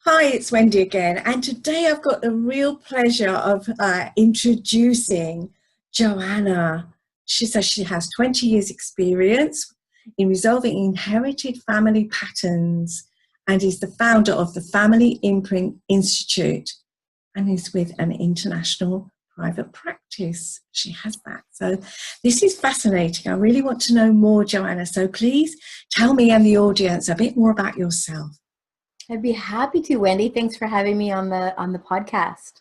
Hi, it's Wendy again, and today I've got the real pleasure of introducing Joanna. She says she has 20 years experience in resolving inherited family patterns and is the founder of the Family Imprint Institute and is with an international private practice. She has that. So this is fascinating. I really want to know more, Joanna. So please tell me and the audience a bit more about yourself. I'd be happy to, Wendy. Thanks for having me on the podcast.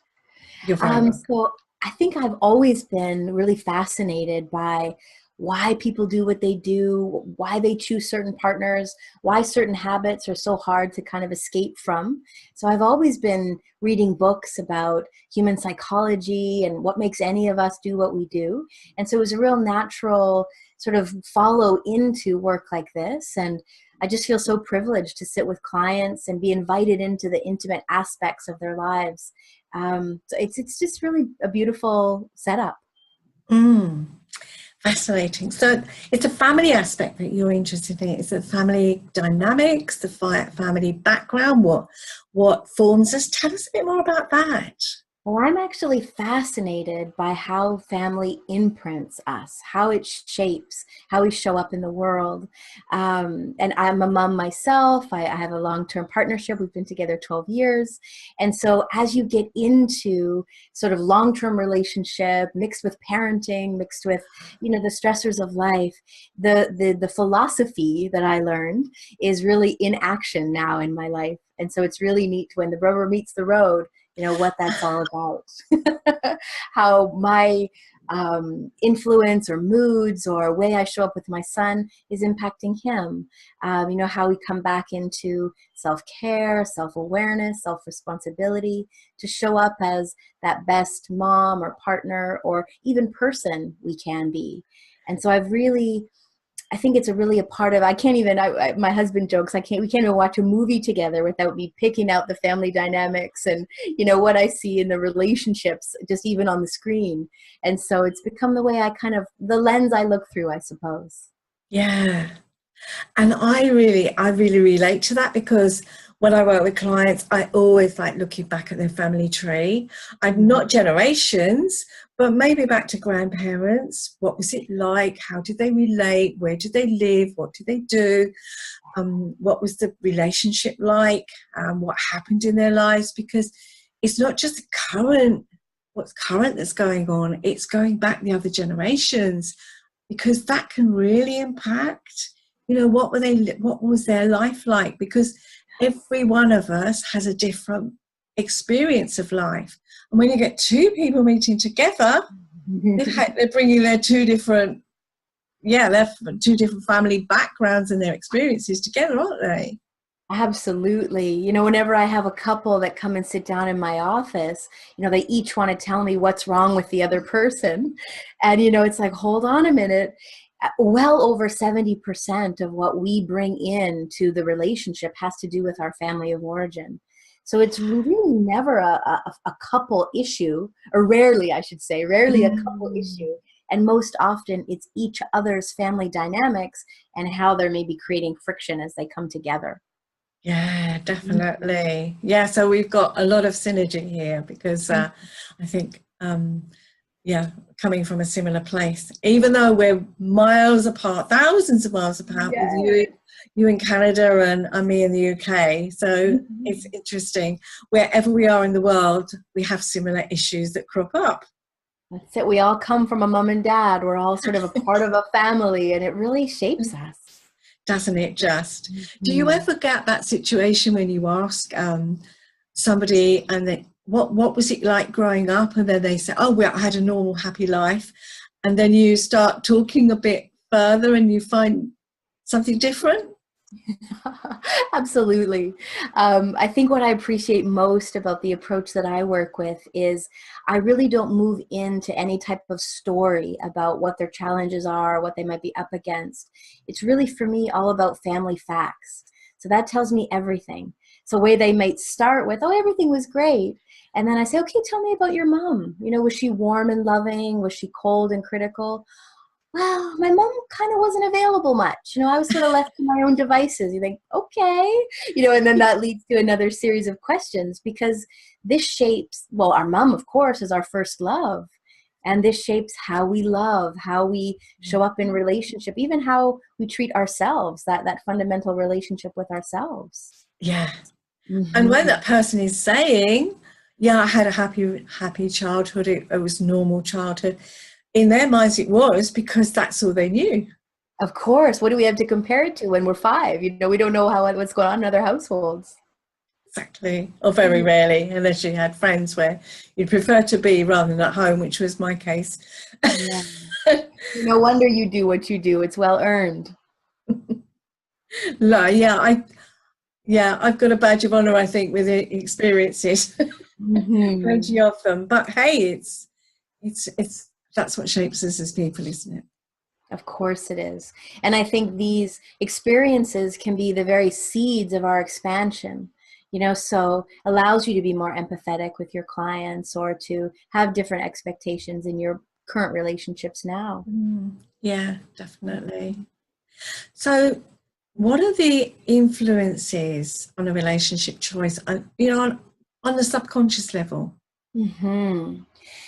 You're very welcome. So I think I've always been really fascinated by why people do what they do, why they choose certain partners, why certain habits are so hard to kind of escape from. So I've always been reading books about human psychology and what makes any of us do what we do. And so it was a real natural sort of follow into work like this. And I just feel so privileged to sit with clients and be invited into the intimate aspects of their lives. So it's just really a beautiful setup. Fascinating. So it's a family aspect that you're interested in. It's the family dynamics, the family background, what forms us. Tell us a bit more about that. Well, I'm actually fascinated by how family imprints us, how it shapes how we show up in the world. And I'm a mom myself. I have a long-term partnership. We've been together 12 years. And so as you get into sort of long-term relationship, mixed with parenting, mixed with, the stressors of life, the philosophy that I learned is really in action now in my life. And so it's really neat when the rubber meets the road, what that's all about. How my influence or moods or way I show up with my son is impacting him. How we come back into self-care, self-awareness, self-responsibility to show up as that best mom or partner or even person we can be. And so I think it's really a part of, my husband jokes, we can't even watch a movie together without me picking out the family dynamics and, what I see in the relationships, just even on the screen. And so it's become the way the lens I look through, I suppose. Yeah. And I really relate to that because when I work with clients, I always like looking back at their family tree. I'm not generations, but maybe back to grandparents. What was it like? How did they relate? Where did they live? What did they do? What was the relationship like? What happened in their lives? Because it's not just what's current that's going on. It's going back the other generations because that can really impact, what was their life like? Because every one of us has a different experience of life. And when you get two people meeting together, they're bringing their two different family backgrounds and their experiences together, aren't they? Absolutely. Whenever I have a couple that come and sit down in my office, they each want to tell me what's wrong with the other person. And, it's like, hold on a minute. Well over 70% of what we bring into the relationship has to do with our family of origin. So it's really never a couple issue, or rarely, I should say, a couple issue. And most often it's each other's family dynamics and how they're maybe creating friction as they come together. Yeah, definitely. Yeah, so we've got a lot of synergy here because I think, coming from a similar place, even though we're miles apart, thousands of miles apart, with you in Canada and me in the UK. So it's interesting. Wherever we are in the world, we have similar issues that crop up. That's it. We all come from a mom and dad. We're all sort of a part of a family, and it really shapes us. Doesn't it just? Do you ever get that situation when you ask somebody and what was it like growing up? And then they say, oh, well, I had a normal, happy life. And then you start talking a bit further and you find something different? Absolutely. I think what I appreciate most about the approach that I work with is I really don't move into any type of story about what their challenges are, what they might be up against. It's really, for me, all about family facts. So that tells me everything. So way they might start with, oh, everything was great. And then I say, okay, tell me about your mom. Was she warm and loving? Was she cold and critical? well, my mom kind of wasn't available much. You know, I was sort of left to my own devices. You think, okay, you know, and then that leads to another series of questions, because this shapes, well, our mom, of course, is our first love. And this shapes how we love, how we show up in relationship, even how we treat ourselves, that fundamental relationship with ourselves. Yeah. And when Hmm. that person is saying, yeah, I had a happy childhood, it was normal childhood, in their minds it was, because that's all they knew. Of course. What do we have to compare it to when we're 5? You know, we don't know what's going on in other households. Exactly. Or very rarely, unless you had friends where you'd prefer to be rather than at home, which was my case. Yeah. No wonder you do what you do. It's well earned. No, yeah, I've got a badge of honor, I think, with the experiences, Hmm. plenty of them. But hey, it's that's what shapes us as people, isn't it? Of course it is. And I think these experiences can be the very seeds of our expansion, you know, so allows you to be more empathetic with your clients or to have different expectations in your current relationships now. Yeah, definitely. So, what are the influences on a relationship choice? On the subconscious level. Hmm.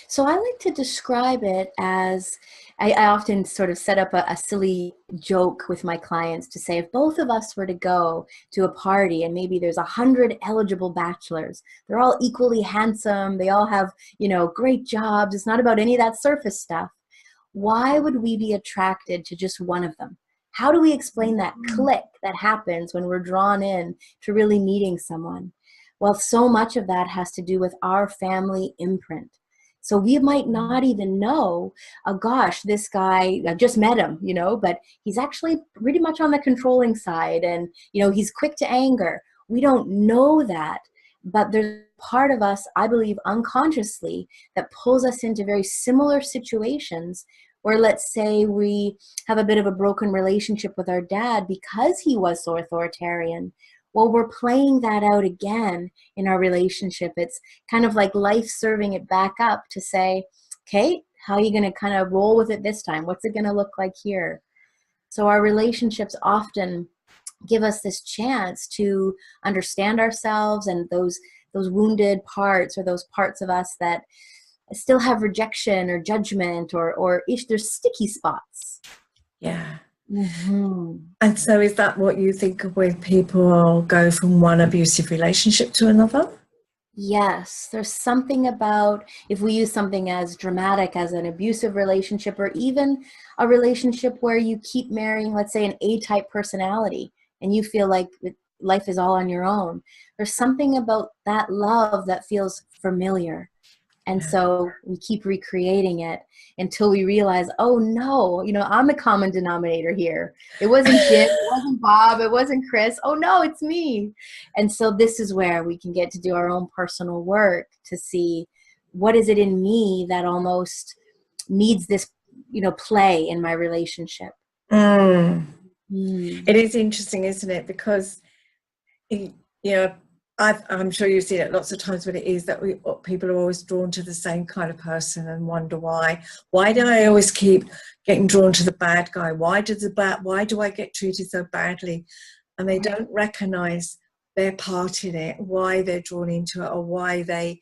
So I like to describe it as I often sort of set up a silly joke with my clients to say, if both of us were to go to a party and maybe there's 100 eligible bachelors, they're all equally handsome, they all have, you know, great jobs. It's not about any of that surface stuff. Why would we be attracted to just one of them? How do we explain that click that happens when we're drawn in to really meeting someone? Well, so much of that has to do with our family imprint. So we might not even know, oh gosh, this guy, I just met him, you know, but he's actually pretty much on the controlling side and, you know, he's quick to anger. We don't know that, but there's part of us, I believe, unconsciously that pulls us into very similar situations where, let's say, we have a bit of a broken relationship with our dad because he was so authoritarian. Well, we're playing that out again in our relationship. It's kind of like life serving it back up to say, okay, how are you going to kind of roll with it this time? What's it going to look like here? So our relationships often give us this chance to understand ourselves and those wounded parts, or those parts of us that still have rejection or judgment, or if there's sticky spots. Yeah. Hmm. And so, is that what you think of when people go from one abusive relationship to another? Yes, there's something about, if we use something as dramatic as an abusive relationship, or even a relationship where you keep marrying, let's say, an A-type personality, and you feel like life is all on your own. There's something about that love that feels familiar. And Yeah. so we keep recreating it until we realize, oh no, you know, I'm the common denominator here. It wasn't Jim, it wasn't Bob, it wasn't Chris. Oh no, it's me. And so this is where we can get to do our own personal work to see what is it in me that almost needs this, you know, play in my relationship. Mm. Mm. It is interesting, isn't it? Because you know, I'm sure you've seen it lots of times when it is that people are always drawn to the same kind of person and wonder why. Why do I always keep getting drawn to the bad guy? Why do I get treated so badly? And they don't recognise their part in it, why they're drawn into it, or why they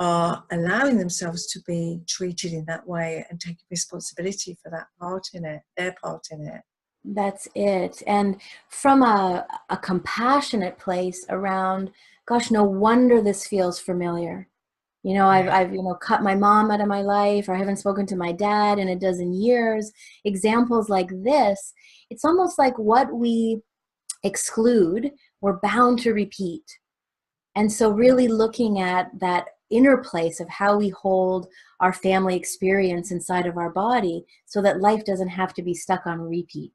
are allowing themselves to be treated in that way and taking responsibility for that part in it, their part in it. That's it. And from a compassionate place around, gosh, no wonder this feels familiar. You know, Yeah. I've you know, cut my mom out of my life, or I haven't spoken to my dad in a dozen years. Examples like this, it's almost like what we exclude, we're bound to repeat. And so really looking at that inner place of how we hold our family experience inside of our body so that life doesn't have to be stuck on repeat.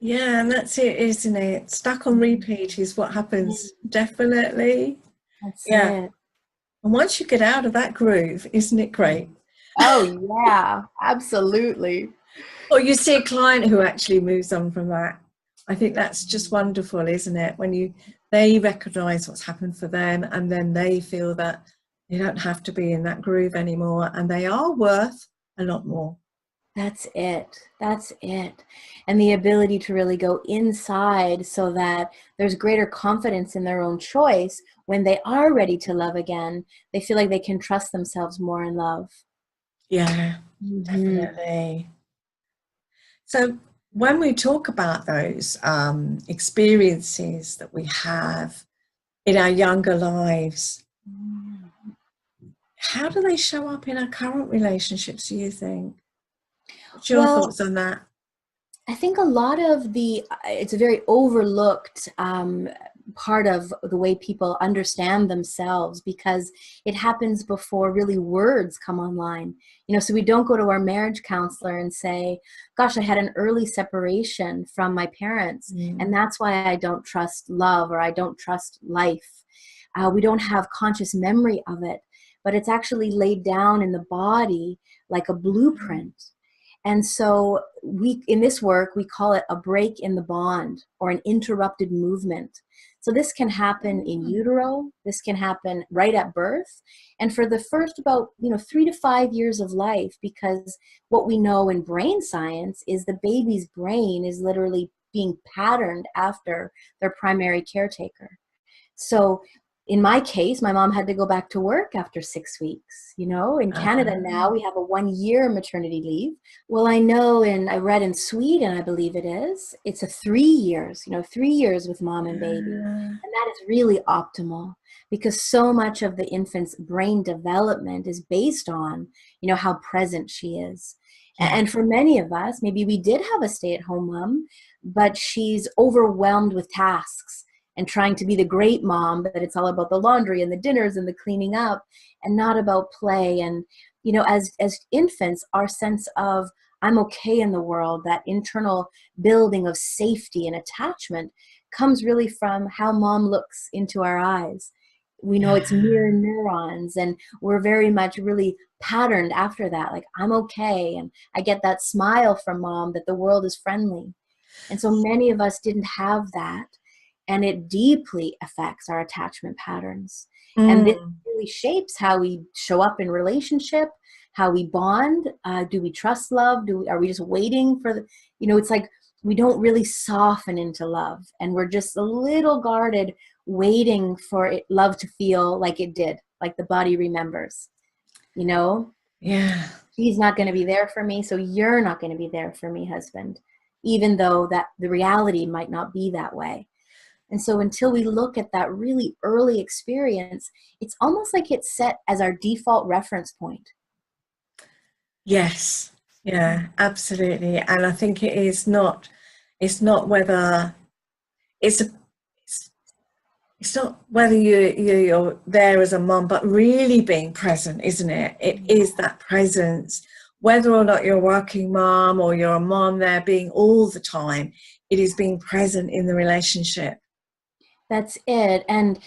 Yeah, and that's it, isn't it? Stuck on repeat is what happens, definitely. That's Yeah. it. And once you get out of that groove, isn't it great? Oh, yeah, absolutely. Or you see a client who actually moves on from that. I think that's just wonderful, isn't it? When they recognize what's happened for them, and then they feel that they don't have to be in that groove anymore, and they are worth a lot more. That's it. That's it. And the ability to really go inside so that there's greater confidence in their own choice when they are ready to love again. They feel like they can trust themselves more in love. Yeah, Mm-hmm. definitely. So when we talk about those experiences that we have in our younger lives, how do they show up in our current relationships, do you think? What's your Well, thoughts on that? I think a lot of it's a very overlooked part of the way people understand themselves, because it happens before really words come online. So we don't go to our marriage counselor and say, gosh, I had an early separation from my parents, and that's why I don't trust love, or I don't trust life. We don't have conscious memory of it, but it's actually laid down in the body like a blueprint. And so in this work, we call it a break in the bond, or an interrupted movement. So this can happen in utero. This can happen right at birth. And for the first about, 3 to 5 years of life, because what we know in brain science is the baby's brain is literally being patterned after their primary caretaker. So in my case, my mom had to go back to work after 6 weeks. In Canada now, we have a 1-year maternity leave. Well, I know, and I read in Sweden, I believe it's a 3 years, 3 years with mom and baby. And that is really optimal, because so much of the infant's brain development is based on, how present she is. Yeah. And for many of us, maybe we did have a stay-at-home mom, but she's overwhelmed with tasks and trying to be the great mom, that it's all about the laundry and the dinners and the cleaning up, and not about play. And, as infants, our sense of I'm okay in the world, that internal building of safety and attachment, comes really from how mom looks into our eyes. We know it's mirror neurons, and we're very much really patterned after that. Like, I'm okay. And I get that smile from mom that the world is friendly. And so many of us didn't have that. And it deeply affects our attachment patterns. And this really shapes how we show up in relationship, how we bond. Do we trust love? Are we just waiting for it's like we don't really soften into love, and we're just a little guarded, waiting for love to feel like it did, like the body remembers. Yeah. He's not going to be there for me, so you're not going to be there for me, husband, even though that the reality might not be that way. And so until we look at that really early experience, it's almost like it's set as our default reference point. Yes. Yeah, absolutely. And I think it's not whether it's not whether you're there as a mom, but really being present, isn't it? It is that presence. Whether or not you're a working mom or you're a mom there being all the time, it is being present in the relationship. That's it. And,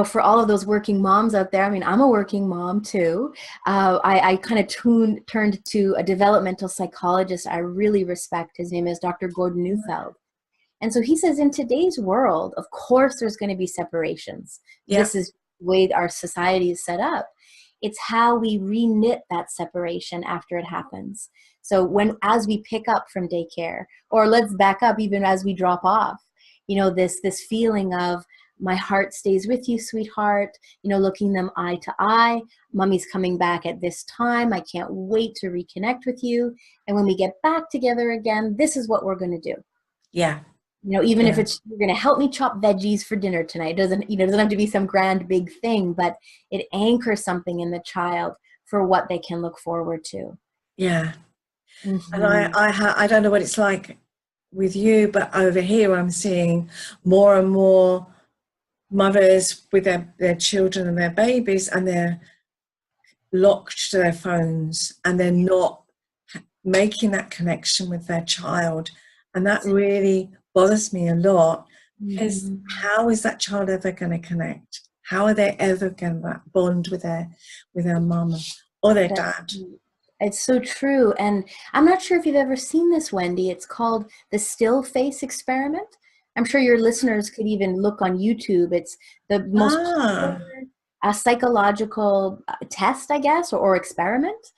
for all of those working moms out there, I mean, I'm a working mom too. I kind of turned to a developmental psychologist I really respect. His name is Dr. Gordon Neufeld. And so he says, in today's world, of course, there's going to be separations. Yeah. This is the way our society is set up. It's how we reknit that separation after it happens. So as we pick up from daycare, or let's back up, even as we drop off, this feeling of my heart stays with you, sweetheart, looking them eye to eye. Mommy's coming back at this time. I can't wait to reconnect with you. And when we get back together again, this is what we're going to do. Yeah. Even if you're going to help me chop veggies for dinner tonight, it doesn't have to be some grand big thing, but it anchors something in the child for what they can look forward to. Yeah. Mm-hmm. And I don't know what it's like with you, but over here I'm seeing more and more mothers with their children and their babies, and they're locked to their phones and they're not making that connection with their child. And that really bothers me a lot, because how is that child ever going to connect? How are they ever going to bond with their mum or their dad? It's so true. And I'm not sure if you've ever seen this, Wendy. It's called the still face experiment. I'm sure your listeners could even look on YouTube. It's the most popular psychological test, I guess, or experiment.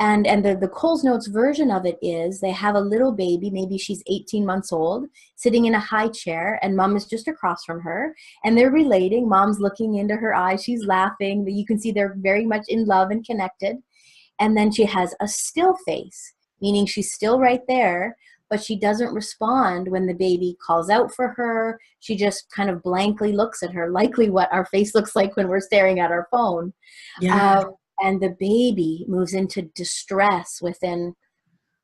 And the Coles Notes version of it is they have a little baby, maybe she's 18 months old, sitting in a high chair, and mom is just across from her. And they're relating. Mom's looking into her eyes. She's laughing. You can see they're very much in love and connected. And then she has a still face, meaning she's still right there, but she doesn't respond when the baby calls out for her. She just kind of blankly looks at her, likely what our face looks like when we're staring at our phone. Yeah. And the baby moves into distress within,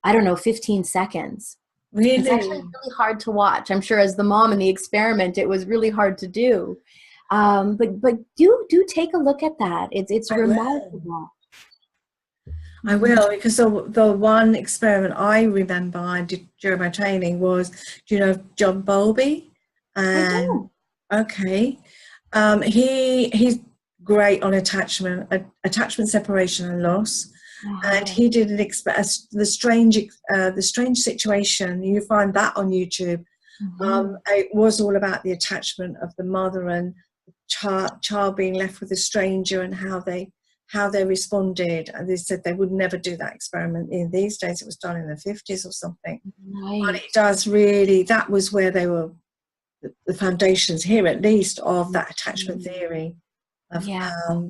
I don't know, 15 seconds. Really? It's actually really hard to watch. I'm sure as the mom in the experiment, it was really hard to do. But do take a look at that. It's remarkable. I will, because the one experiment I remember I did during my training was, do you know John Bowlby? I do. Okay. He's great on attachment separation and loss. And he did the strange situation. You find that on YouTube. It was all about the attachment of the mother and the child being left with a stranger, and how they responded. And they said they would never do that experiment in these days. It was done in the 50s or something. Right. But it does really, that was where they were the foundations here, at least, of that attachment theory.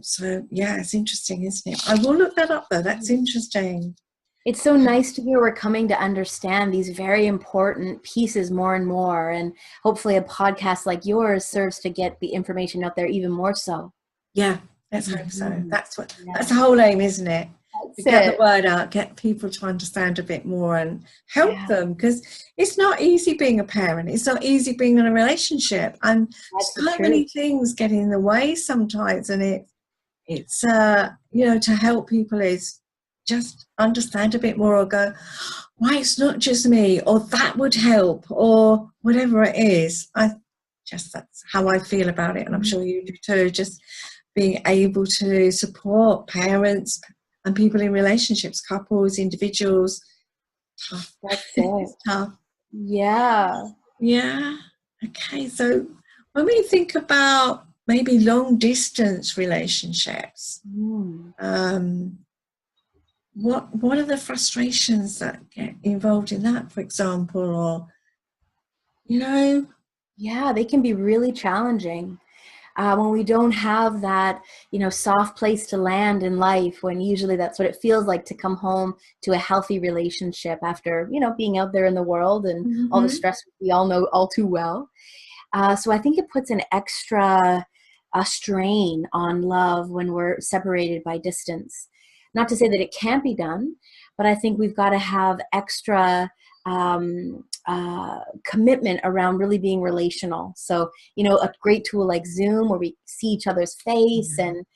So yeah, it's interesting, isn't it? I will look that up though. That's interesting. It's so nice to hear we're coming to understand these very important pieces more and more, and hopefully a podcast like yours serves to get the information out there even more so. Yeah, let's hope so. That's the whole aim, isn't it? To get the word out, get people to understand a bit more and help them, because it's not easy being a parent. It's not easy being in a relationship, and so many things get in the way sometimes. And it's to help people is just understand a bit more, or go, why it's not just me, or that would help, or whatever it is. That's how I feel about it, and I'm sure you do too. Just being able to support parents and people in relationships, couples, individuals. Tough. That's it. It's tough. Yeah. Yeah. Okay. So when we think about maybe long distance relationships, what are the frustrations that get involved in that, for example, or Yeah, they can be really challenging. When we don't have that, soft place to land in life, when usually that's what it feels like to come home to a healthy relationship after, being out there in the world and all the stress we all know all too well. So I think it puts an extra strain on love when we're separated by distance. Not to say that it can't be done, but I think we've got to have extra commitment around really being relational. So, a great tool like Zoom, where we see each other's face, and,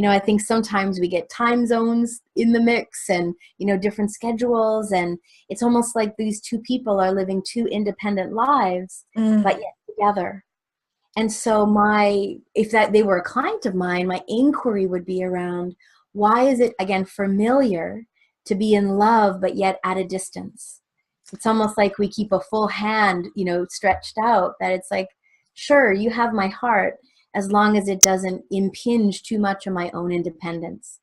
I think sometimes we get time zones in the mix, and, different schedules, and it's almost like these two people are living two independent lives, but yet together. And so if they were a client of mine, my inquiry would be around, why is it, again, familiar to be in love, but yet at a distance? It's almost like we keep a full hand, stretched out, that it's like, sure, you have my heart, as long as it doesn't impinge too much on my own independence.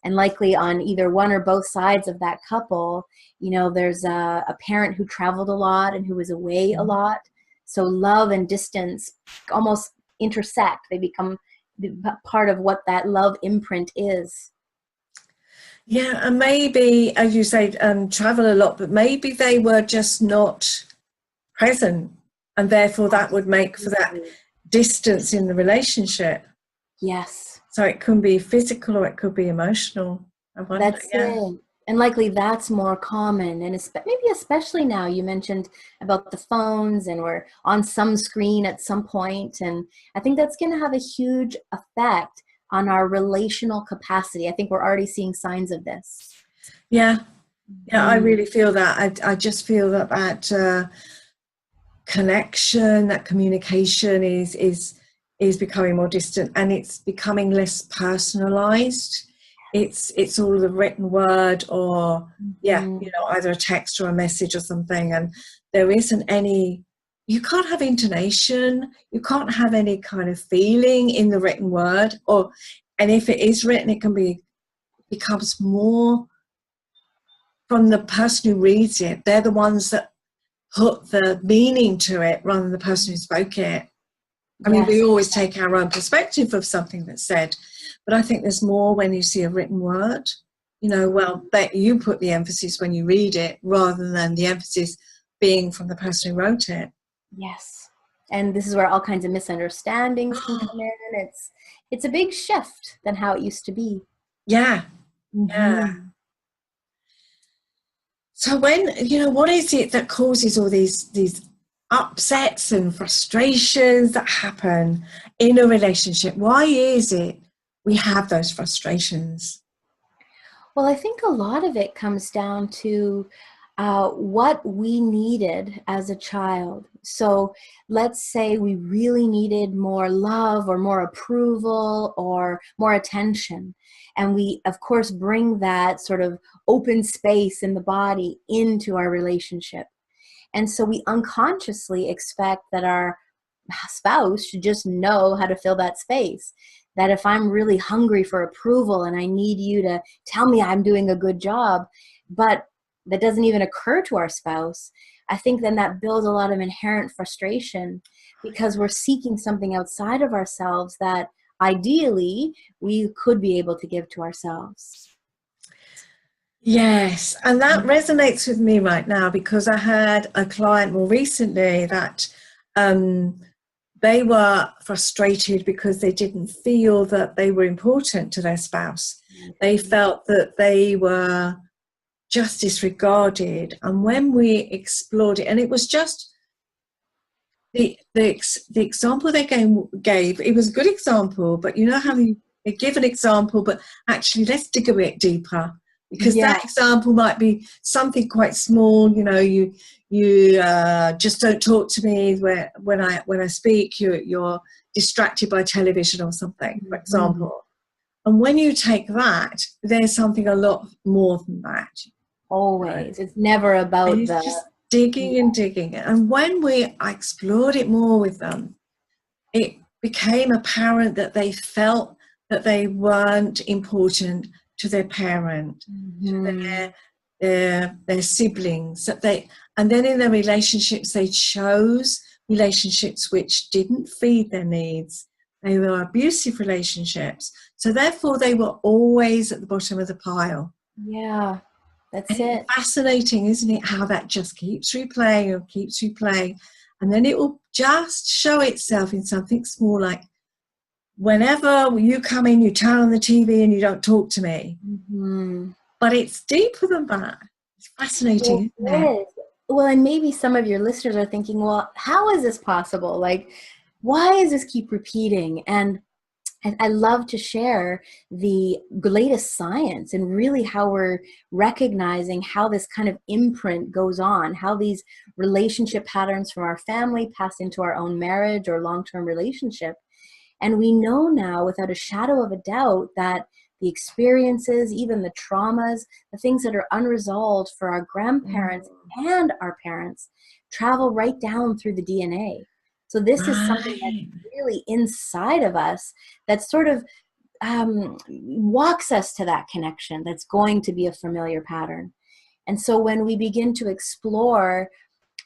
And likely on either one or both sides of that couple, there's a parent who traveled a lot and who was away a lot. So love and distance almost intersect. They become part of what that love imprint is. Yeah, and maybe, as you say, travel a lot, but maybe they were just not present, and therefore that would make for that distance in the relationship. Yes. So it could be physical or it could be emotional. I wonder. That's it. And likely that's more common, and maybe especially now. You mentioned about the phones, and we're on some screen at some point, and I think that's going to have a huge effect on our relational capacity. I think we're already seeing signs of this. Yeah, I really feel that. I just feel that connection, that communication is becoming more distant, and it's becoming less personalized. It's all the written word, or either a text or a message or something, and there isn't any. You can't have intonation. You can't have any kind of feeling in the written word, and if it is written, it becomes more from the person who reads it. They're the ones that put the meaning to it rather than the person who spoke it. I mean, we always take our own perspective of something that's said, but I think there's more when you see a written word. You know, well, that you put the emphasis when you read it rather than the emphasis being from the person who wrote it. Yes. And this is where all kinds of misunderstandings can come in. It's a big shift than how it used to be. Yeah. Yeah. So when, you know, what is it that causes all these upsets and frustrations that happen in a relationship? Why is it we have those frustrations? Well, I think a lot of it comes down to what we needed as a child. So let's say we really needed more love or more approval or more attention. And we, of course, bring that sort of open space in the body into our relationship. And so we unconsciously expect that our spouse should just know how to fill that space. That if I'm really hungry for approval and I need you to tell me I'm doing a good job, but that doesn't even occur to our spouse, I think then that builds a lot of inherent frustration because we're seeking something outside of ourselves that ideally we could be able to give to ourselves. Yes, and that resonates with me right now because I had a client more recently that they were frustrated because they didn't feel that they were important to their spouse. They felt that they were just disregarded. And when we explored it, and it was just the example they gave, it was a good example, but you know how they give an example, but actually let's dig a bit deeper. Because that example might be something quite small, you know, you just don't talk to me when I speak, you're distracted by television or something, for example. And when you take that, there's something a lot more than that. Always. Right? It's never about it's just digging and digging. And when I explored it more with them, it became apparent that they felt that they weren't important to their parent, to their siblings, and then in their relationships they chose relationships which didn't feed their needs. They were abusive relationships, so therefore they were always at the bottom of the pile. Yeah, that's it. Fascinating, isn't it, how that just keeps replaying, and then it will just show itself in something small, like whenever you come in, you turn on the TV and you don't talk to me. But it's deeper than that. It's fascinating, isn't it? Well, and maybe some of your listeners are thinking, well, how is this possible? Like, why does this keep repeating? And I love to share the latest science and really how we're recognizing how this kind of imprint goes on, how these relationship patterns from our family pass into our own marriage or long-term relationship. And we know now without a shadow of a doubt that the experiences, even the traumas, the things that are unresolved for our grandparents and our parents travel right down through the DNA. So this is something that's really inside of us that sort of walks us to that connection that's going to be a familiar pattern. And so when we begin to explore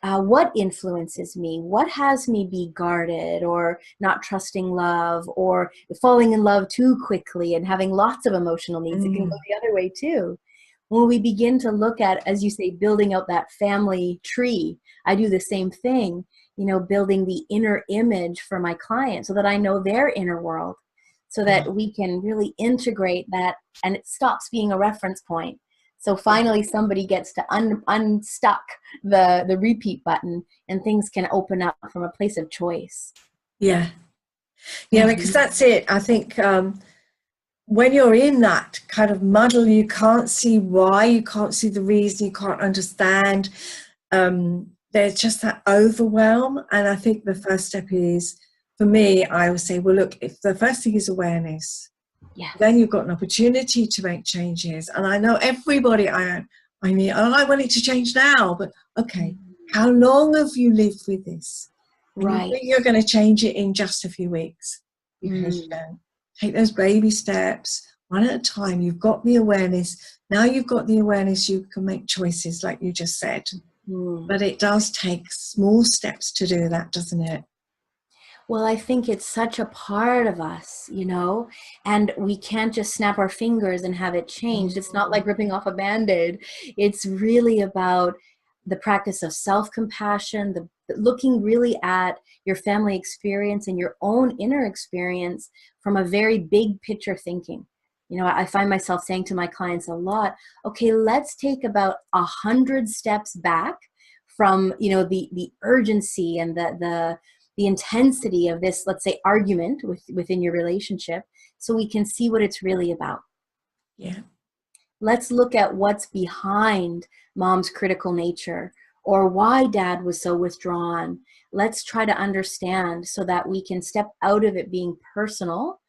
what influences me, what has me be guarded or not trusting love or falling in love too quickly and having lots of emotional needs, it can go the other way too. When we begin to look at, as you say, building out that family tree, I do the same thing, you know, building the inner image for my client so that I know their inner world, so that we can really integrate that and it stops being a reference point. So finally somebody gets to unstuck the repeat button and things can open up from a place of choice. Yeah, because that's it. I think when you're in that kind of muddle, you can't see why, you can't see the reason, you can't understand. There's just that overwhelm. And I think the first step is, for me, I would say, well, look, if the first thing is awareness, then you've got an opportunity to make changes. And I know everybody, I mean, I want it to change now, but okay, how long have you lived with this? And you think you're going to change it in just a few weeks, because you don't take those baby steps, one at a time. You've got the awareness. Now you've got the awareness, you can make choices, like you just said. But it does take small steps to do that, doesn't it? Well, I think it's such a part of us, and we can't just snap our fingers and have it changed. It's not like ripping off a Band-Aid. It's really about the practice of self-compassion, the looking really at your family experience and your own inner experience from a very big picture thinking. I find myself saying to my clients a lot, okay, let's take about 100 steps back from, the urgency and the intensity of this, let's say, argument within your relationship, so we can see what it's really about. Yeah. Let's look at what's behind mom's critical nature, or why dad was so withdrawn. Let's try to understand so that we can step out of it being personal.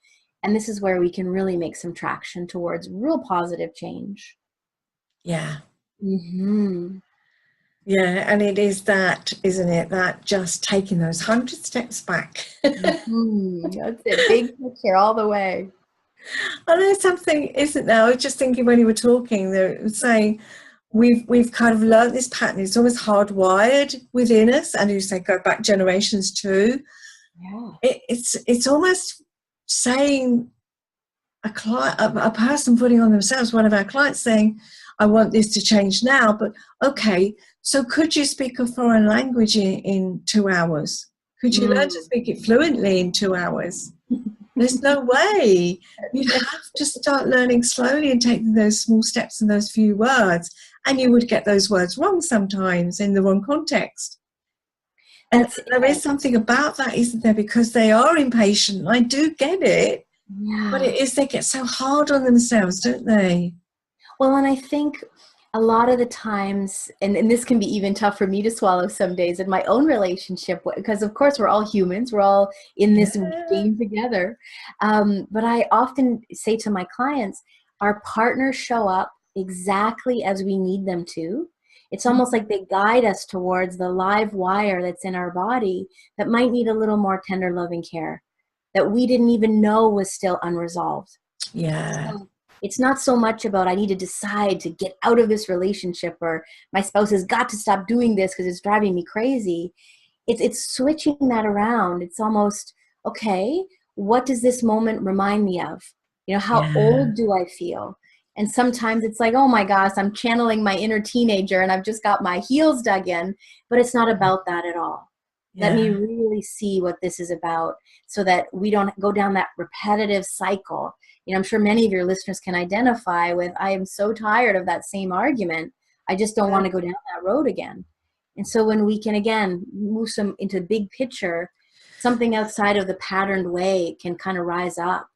And this is where we can really make some traction towards real positive change. Yeah. Mm-hmm. Yeah, and it is that, isn't it? That just taking those 100 steps back. Mm-hmm. That's it. Big picture all the way. I know something, isn't there? I was just thinking when you were talking, they were saying we've kind of learned this pattern. It's almost hardwired within us, and you say go back generations too. Yeah. It's almost saying a person putting on themselves, one of our clients saying, I want this to change now, but okay, so could you speak a foreign language in 2 hours? Could you learn to speak it fluently in 2 hours? There's no way. You'd have to start learning slowly and taking those small steps and those few words, and you would get those words wrong sometimes in the wrong context. And there is something about that, isn't there? Because they are impatient. I do get it. Yeah. But it is, they get so hard on themselves, don't they? Well, and I think a lot of the times, and this can be even tough for me to swallow some days in my own relationship, because of course we're all humans, we're all in this game together. But I often say to my clients, our partners show up exactly as we need them to. It's almost like they guide us towards the live wire that's in our body that might need a little more tender loving care, that we didn't even know was still unresolved. Yeah. So it's not so much about I need to decide to get out of this relationship, or my spouse has got to stop doing this because it's driving me crazy. It's switching that around. It's almost, okay, what does this moment remind me of? How old do I feel? And sometimes it's like, oh my gosh, I'm channeling my inner teenager and I've just got my heels dug in, but it's not about that at all. Let me really see what this is about so that we don't go down that repetitive cycle. I'm sure many of your listeners can identify with, I am so tired of that same argument. I just don't want to go down that road again. And so when we can, again, move some into big picture, something outside of the patterned way can kind of rise up.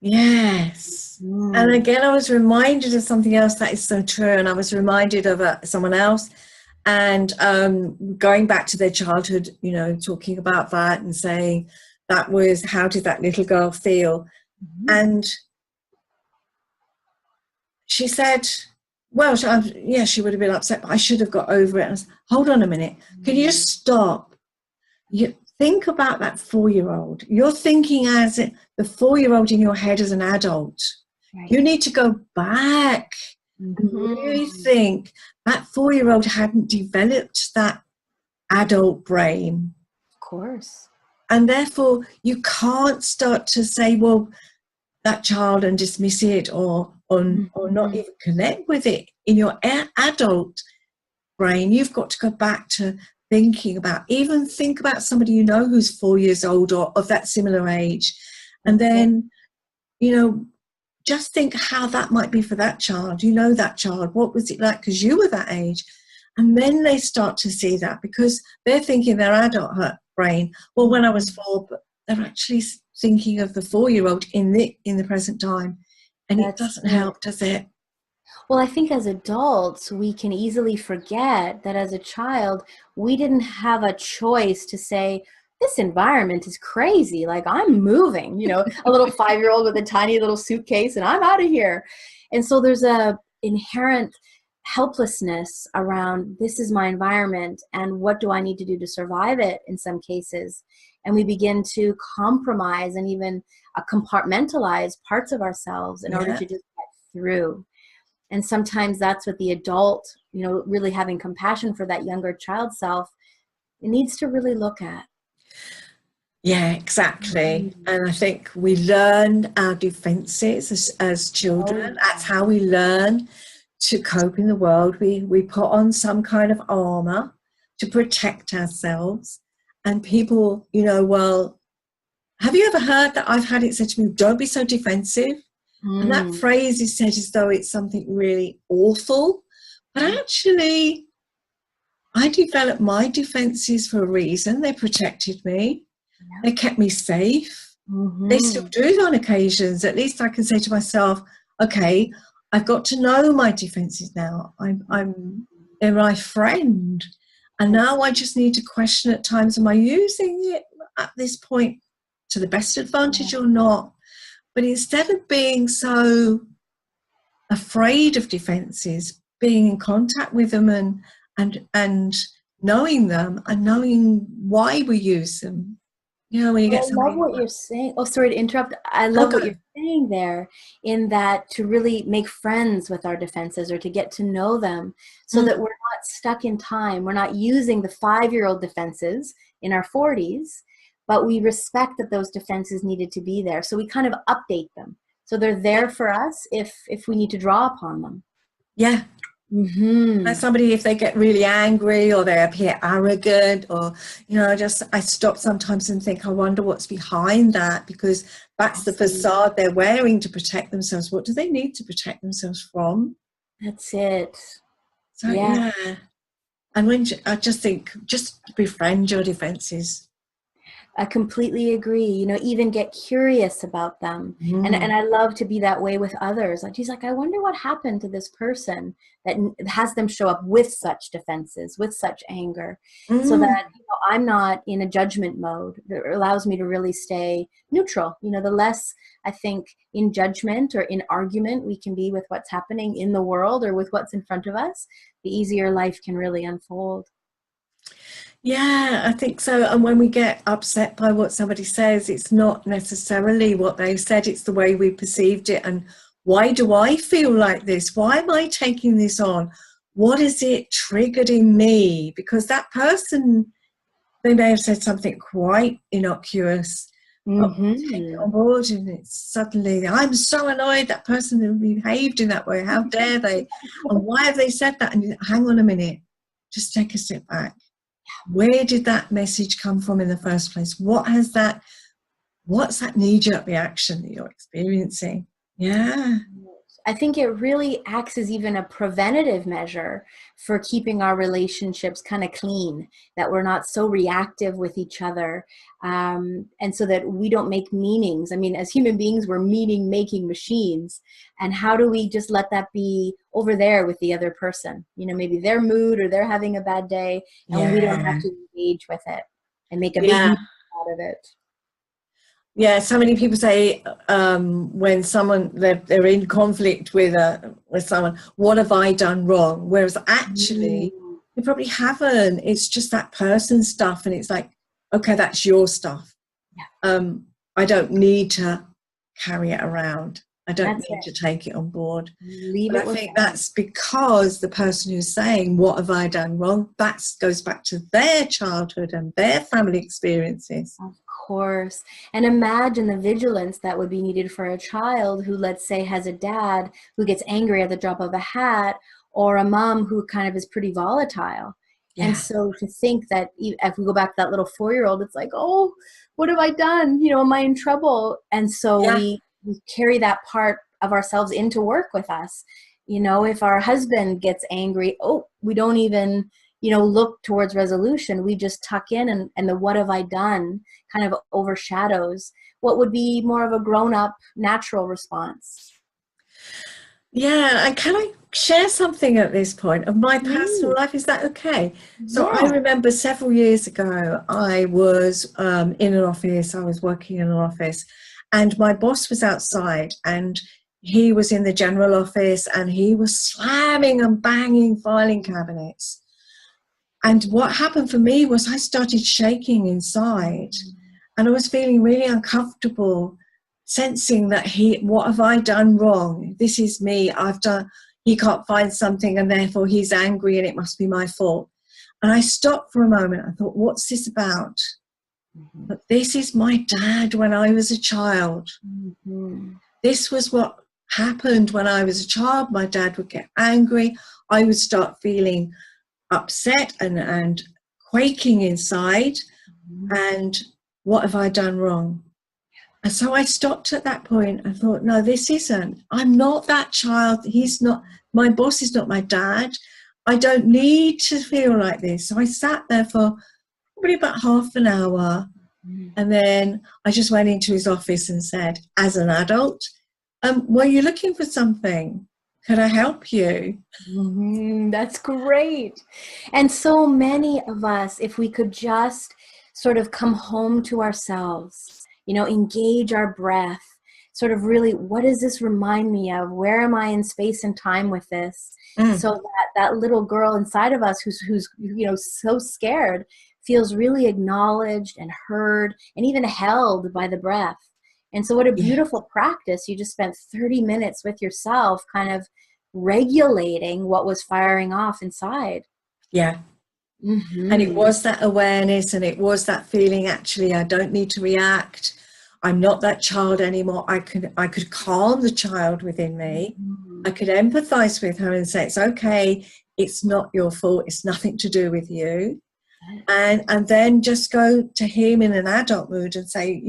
Yes. And again, I was reminded of something else that is so true. And I was reminded of someone else, and going back to their childhood, talking about that and saying that was, how did that little girl feel? And she said, well, she would have been upset, but I should have got over it. And I said, hold on a minute. Can you just stop? You think about that 4-year-old. You're thinking as the 4-year-old in your head as an adult. Right. You need to go back and really think. That 4-year-old hadn't developed that adult brain. Of course. And therefore, you can't start to say, well, that child, and dismiss it or not even connect with it in your adult brain. You've got to go back to think about somebody who's 4 years old or of that similar age, and then just think how that might be for that child. That child, what was it like because you were that age? And then they start to see that, because they're thinking their adult brain, well, when I was 4, but they're actually thinking of the 4-year-old in the present time, and it doesn't help, does it? Well, I think as adults, we can easily forget that as a child, we didn't have a choice to say, this environment is crazy. Like, I'm moving, a little 5-year-old with a tiny little suitcase, and I'm out of here. And so there's a inherent helplessness around, this is my environment, and what do I need to do to survive it in some cases. and we begin to compromise and even compartmentalize parts of ourselves in order to just get through. And sometimes that's what the adult, really having compassion for that younger child self, it needs to really look at. Yeah, exactly. And I think we learn our defenses as children. That's how we learn to cope in the world. We put on some kind of armor to protect ourselves. And people, well, have you ever heard that? I've had it said to me, don't be so defensive. And that phrase is said as though it's something really awful. But actually, I developed my defenses for a reason. They protected me. They kept me safe. They still do on occasions. At least I can say to myself, okay, I've got to know my defenses now. They're my friend. And now I just need to question at times, am I using it at this point to the best advantage or not? But instead of being so afraid of defenses, being in contact with them and knowing them and knowing why we use them. When you get I love what you're saying. Oh, sorry to interrupt. I love what you're saying there, in that to really make friends with our defenses, or to get to know them, so that we're not stuck in time. We're not using the 5-year-old defenses in our 40s, but we respect that those defenses needed to be there. So we kind of update them. So they're there for us if we need to draw upon them. Yeah. Like somebody, if they get really angry or they appear arrogant, or I stop sometimes and think, I wonder what's behind that, because that's the facade they're wearing to protect themselves. What do they need to protect themselves from? That's it. So yeah. And when I just think, just befriend your defenses. I completely agree. Even get curious about them. And I love to be that way with others. Like, she's like, I wonder what happened to this person that has them show up with such defenses, with such anger, so that I'm not in a judgment mode. That allows me to really stay neutral. The less I think in judgment or in argument we can be with what's happening in the world or with what's in front of us, the easier life can really unfold. Yeah, I think so. And when we get upset by what somebody says, it's not necessarily what they said, it's the way we perceived it. And why do I feel like this? Why am I taking this on? What is it triggered in me? Because that person, they may have said something quite innocuous, but we take it on board, and it's suddenly, I'm so annoyed that person who behaved in that way. How dare they? And why have they said that? And hang on a minute, just take a step back. Where did that message come from in the first place? What's that knee-jerk reaction that you're experiencing? Yeah. I think it really acts as even a preventative measure for keeping our relationships kind of clean, that we're not so reactive with each other, and so that we don't make meanings. I mean, as human beings, we're meaning-making machines. And how do we just let that be over there with the other person? Maybe their mood, or they're having a bad day, and we don't have to engage with it and make a big deal out of it. Yeah, so many people say when someone they're in conflict with someone, what have I done wrong? Whereas actually, you probably haven't. It's just that person's stuff, and it's like, okay, that's your stuff. Yeah. I don't need to carry it around. I don't need to take it on board. I think that's because the person who's saying, what have I done wrong? That goes back to their childhood and their family experiences. Of course. And imagine the vigilance that would be needed for a child who, let's say, has a dad who gets angry at the drop of a hat, or a mom who kind of is pretty volatile. Yeah. And so to think that if we go back to that little 4-year-old, it's like, oh, what have I done? Am I in trouble? And so we carry that part of ourselves into work with us. If our husband gets angry, we don't even, look towards resolution. We just tuck in, and the what have I done kind of overshadows what would be more of a grown-up natural response. Yeah, and can I share something at this point of my personal life? Is that okay? So I remember several years ago, I was in an office. I was working in an office, and my boss was outside, and he was in the general office, and he was slamming and banging filing cabinets. And what happened for me was I started shaking inside. And I was feeling really uncomfortable, sensing that what have I done wrong? This is me. He can't find something and therefore he's angry and it must be my fault. And I stopped for a moment. I thought, what's this about? Mm-hmm. But this is my dad when I was a child. Mm-hmm. This was what happened when I was a child. My dad would get angry. I would start feeling upset and quaking inside. Mm-hmm. And what have I done wrong? And so I stopped at that point and thought, no, this isn't. I'm not that child. He's not, my boss is not my dad. I don't need to feel like this. So I sat there for probably about half an hour. And then I just went into his office and said, as an adult, were you looking for something? Could I help you? Mm-hmm. That's great. And so many of us, if we could just sort of come home to ourselves, engage our breath, sort of really, what does this remind me of? Where am I in space and time with this? So that little girl inside of us who's so scared feels really acknowledged and heard and even held by the breath. And so what a beautiful practice. You just spent 30 minutes with yourself kind of regulating what was firing off inside. Yeah. Mm-hmm. And it was that awareness, and it was that feeling, actually, I don't need to react. I'm not that child anymore. I could calm the child within me. Mm-hmm. I could empathize with her and say, it's okay. It's not your fault. It's nothing to do with you. And then just go to him in an adult mood and say,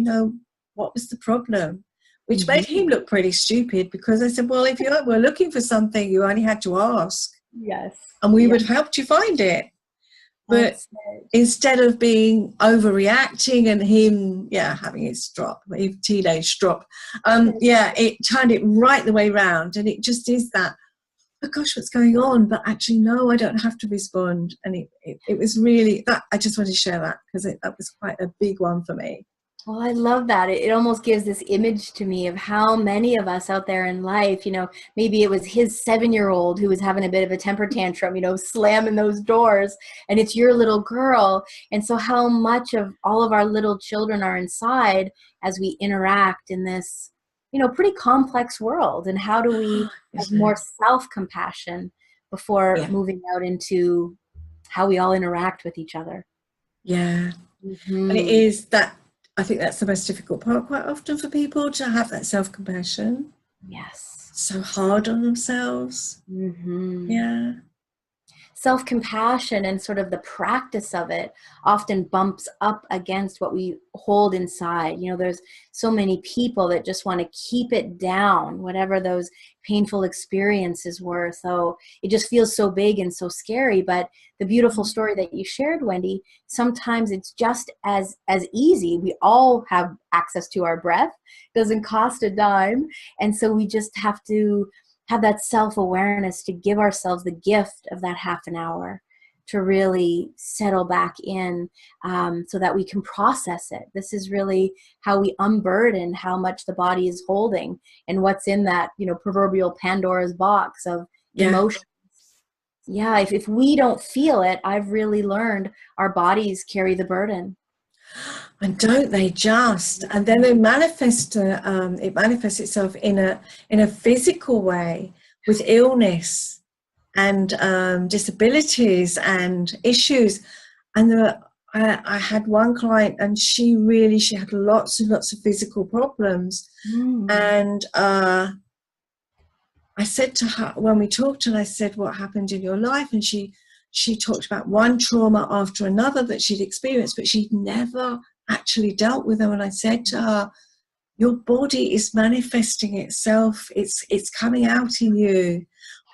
what was the problem? Which Mm-hmm. made him look pretty stupid, because I said, well, if you were looking for something, you only had to ask. Yes. And we would have helped you find it. But instead of being overreacting and him, having his drop, his teenage drop, it turned it right the way round. And it just is that, oh gosh, what's going on? But actually, no, I don't have to respond. And it was really that. I just wanted to share that because that was quite a big one for me. Well, I love that. It almost gives this image to me of how many of us out there in life, maybe it was his 7-year-old who was having a bit of a temper tantrum, slamming those doors, and it's your little girl. And so how much of all of our little children are inside as we interact in this, pretty complex world. And how do we have more self-compassion before moving out into how we all interact with each other? Yeah. Mm-hmm. And it is that. I think that's the most difficult part quite often for people, to have that self-compassion. Yes. So hard on themselves. Mm-hmm. Yeah. Self-compassion and sort of the practice of it often bumps up against what we hold inside. There's so many people that just want to keep it down, whatever those painful experiences were. So it just feels so big and so scary. But the beautiful story that you shared, Wendy, sometimes it's just as easy. We all have access to our breath. It doesn't cost a dime. And so we just have to have that self-awareness to give ourselves the gift of that half an hour to really settle back in, so that we can process it. This is really how we unburden how much the body is holding and what's in that, proverbial Pandora's box of emotions. Yeah, if we don't feel it, I've really learned our bodies carry the burden. And don't they just? And then they manifest. It manifests itself in a physical way, with illness and disabilities and issues. And I had one client, and she had lots and lots of physical problems. And I said to her, when we talked, and I said, what happened in your life? And she talked about one trauma after another that she'd experienced, but she'd never actually dealt with them. And I said to her, your body is manifesting itself. It's coming out in you.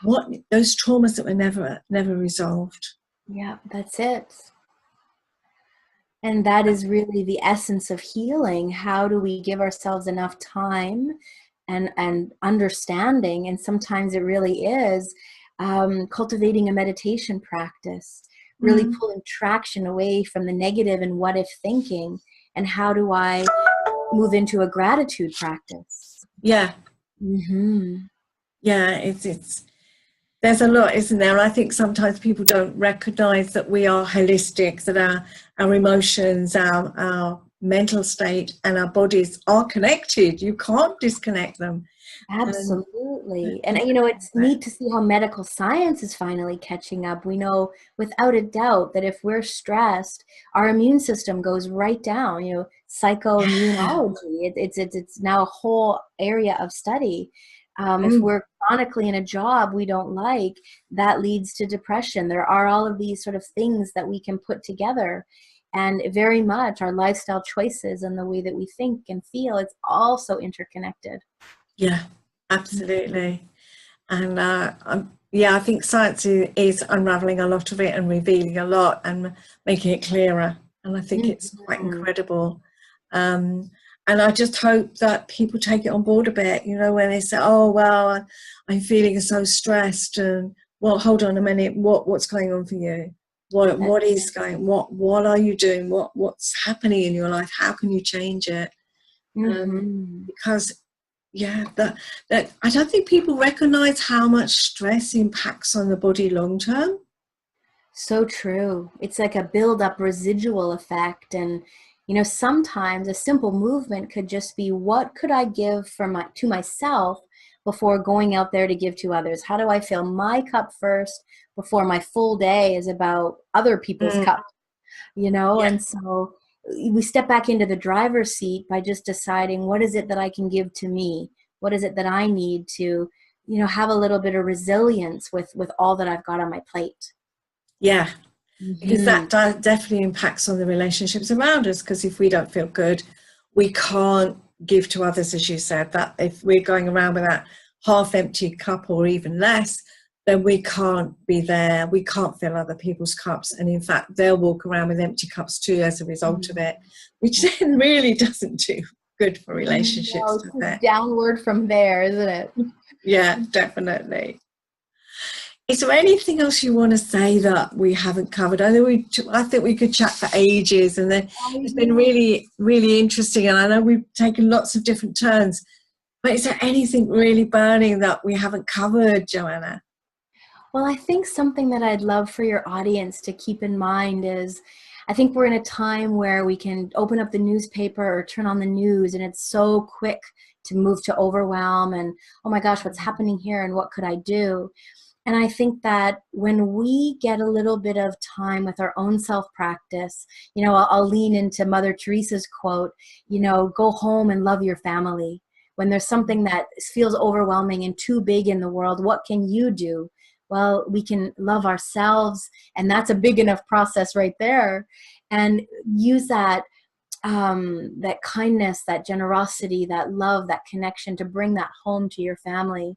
What those traumas that were never resolved. Yeah, that's it. And that is really the essence of healing. How do we give ourselves enough time and understanding? And sometimes it really is cultivating a meditation practice, really pulling traction away from the negative and what if thinking. And how do I move into a gratitude practice? Yeah. Mm-hmm. Yeah, it's there's a lot, isn't there? I think sometimes people don't recognize that we are holistic, that our emotions, our mental state and our bodies are connected. You can't disconnect them. Absolutely. And you know, it's neat to see how medical science is finally catching up. We know without a doubt that if we're stressed, our immune system goes right down. You know, psychoimmunology, it's now a whole area of study. If we're chronically in a job we don't like, that leads to depression. There are all of these sort of things that we can put together. And very much our lifestyle choices and the way that we think and feel, it's also interconnected. Yeah, absolutely. And yeah, I think science is unraveling a lot of it and revealing a lot and making it clearer. And I think it's quite incredible. And I just hope that people take it on board a bit, you know, when they say, oh, well, I'm feeling so stressed. And, well, hold on a minute, what's going on for you? What is going, what are you doing? What's happening in your life? How can you change it? Because yeah, that I don't think people recognize how much stress impacts on the body long term. So true. It's like a build-up residual effect. And you know, sometimes a simple movement could just be, what could I give to myself before going out there to give to others? How do I fill my cup first before my full day is about other people's cup? You know, and so we step back into the driver's seat by just deciding, what is it that I can give to me? What is it that I need to, you know, have a little bit of resilience with all that I've got on my plate? Yeah, because that definitely impacts on the relationships around us. Because if we don't feel good, we can't give to others, as you said. That if we're going around with that half-empty cup or even less, then we can't be there. We can't fill other people's cups. And in fact, they'll walk around with empty cups too as a result of it, which then really doesn't do good for relationships. No, it's downward from there, isn't it? Yeah, definitely. Is there anything else you want to say that we haven't covered? I think we could chat for ages, and then it's been really, really interesting. And I know we've taken lots of different turns, but is there anything really burning that we haven't covered, Joanna? Well, I think something that I'd love for your audience to keep in mind is, I think we're in a time where we can open up the newspaper or turn on the news, and it's so quick to move to overwhelm and, oh my gosh, what's happening here and what could I do? And I think that when we get a little bit of time with our own self-practice, you know, I'll lean into Mother Teresa's quote, you know, go home and love your family. When there's something that feels overwhelming and too big in the world, what can you do? Well, we can love ourselves, and that's a big enough process right there. And use that that kindness, that generosity, that love, that connection to bring that home to your family.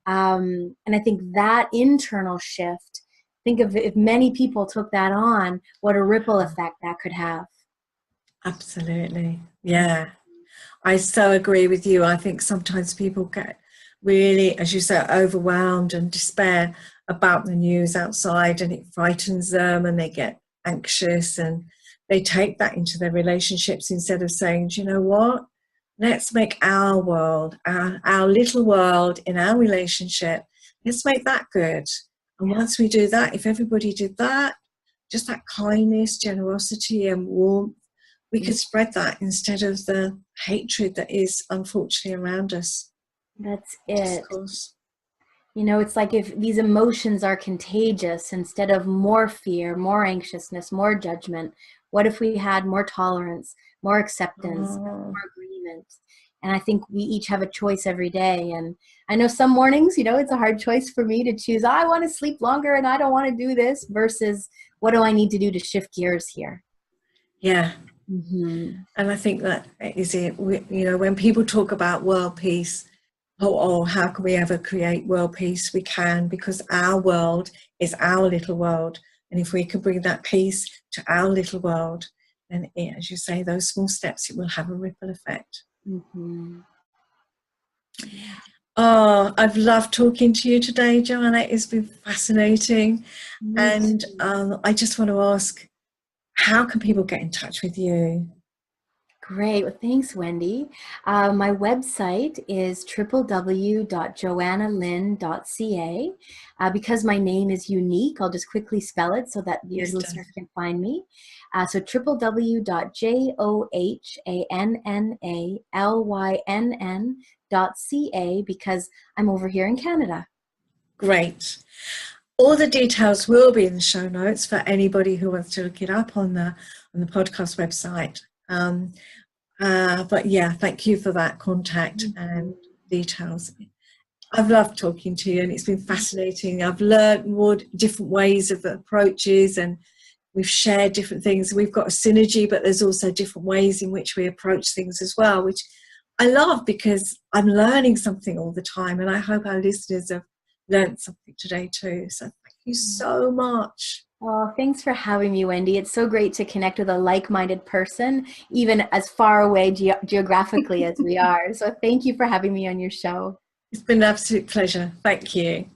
And I think that internal shift, think of if many people took that on, what a ripple effect that could have. Absolutely. Yeah. I so agree with you. I think sometimes people get really, as you say, overwhelmed and despair about the news outside, and it frightens them and they get anxious and they take that into their relationships instead of saying, do you know what? Let's make our world, our little world in our relationship, let's make that good. And once we do that, if everybody did that, just that kindness, generosity and warmth, we could spread that instead of the hatred that is unfortunately around us. That's it. Discourse. You know, it's like if these emotions are contagious, instead of more fear, more anxiousness, more judgment, what if we had more tolerance, more acceptance, more agreement? And I think we each have a choice every day. And I know some mornings, you know, it's a hard choice for me to choose, I want to sleep longer and I don't want to do this, versus what do I need to do to shift gears here? Yeah. And I think that is it. You know, when people talk about world peace, how can we ever create world peace? We can, because our world is our little world. And if we can bring that peace to our little world, then as you say, those small steps, it will have a ripple effect. Oh, I've loved talking to you today, Joanna. It's been fascinating. And I just want to ask, how can people get in touch with you? Great. Well, thanks, Wendy. My website is www.joannalynn.ca. Because my name is unique, I'll just quickly spell it so that your Yes, listeners can find me. So www.joannalynn.ca, because I'm over here in Canada. great. All the details will be in the show notes for anybody who wants to look it up on the podcast website. But yeah, thank you for that contact and details. I've loved talking to you, and it's been fascinating. I've learned more different ways of approaches, and we've shared different things. We've got a synergy, but there's also different ways in which we approach things as well, which I love because I'm learning something all the time, and I hope our listeners have learned something today too. So thank you so much. Oh, thanks for having me, Wendy. It's so great to connect with a like-minded person, even as far away geographically as we are. So thank you for having me on your show. It's been an absolute pleasure. Thank you.